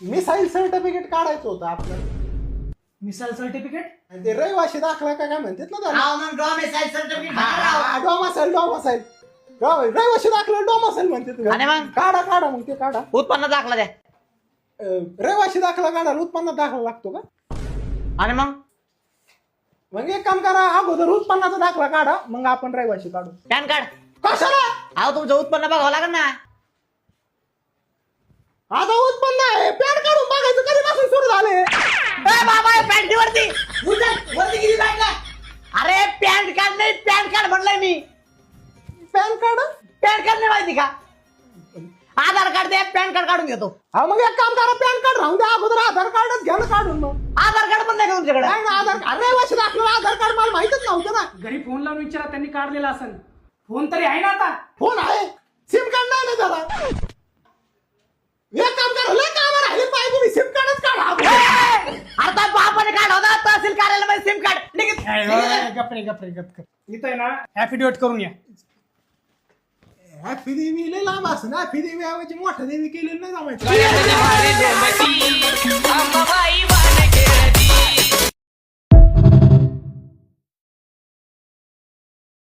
Missile certificate काढायचं होतं आपल्याला. Missile certificate? आणि ते रहिवाशी दाखला काय म्हणतात ना त्याला. मग डॉमिसाईल सर्टिफिकेट डोमासाईल रहिवाशी दाखला डोमासाईल म्हणते. आणि मग? काढा मग ते काढा. उत्पन्न दाखला द्या. रहिवाशी दाखला काढायला उत्पन्न दाखला लागतो का? आणि मग एक काम करा, अगोदर उत्पन्नाचा दाखला काढा, मग आपण रहिवाशी काढू. Pan card. कशाला? अहो तुमचं उत्पन्न बघावं लागेल ना. आता उत्पन्न आहे, पॅन काढून बघायचं कधीपासून सुरू झाले. बाबा पॅन्ट वरती. वरती किती लागला? अरे पॅन कार्ड नाही, पॅन कार्ड म्हणलंय मी. PAN card? पॅन कार्ड नाही माहिती का? आधार कार्ड दे, पॅन कार्ड काढून घेतो. हा मग एक काम करा, पॅन कार्ड राहून द्या, अगोदर आधार कार्डच घ्या ना काढून. मग आधार कार्ड पण नाही का तुमच्याकडे? नाही ना, रहिवाशी दाखला आधार कार्ड मला माहितच नव्हतं ना. घरी फोन लावून विचारा, त्यांनी काढलेला असेल. फोन तरी आहे ना आता? फोन आहे, सिम कार्ड नाही ना त्याला. एक काम करा, लय काम राहिले पाहिजे, तुम्ही सिम कार्डच काढा. आता बापाने काढ होता तहसील कार्यालयामध्ये सिम कार्ड. गप्रे इथं आहे ना ऍफिडेविट करून या. हॅपी देवी लय लांब असं ना, हॅपी देवी ऐवजी मोठ्या देवी केलेलं नाही जमायचं. अंबाबाई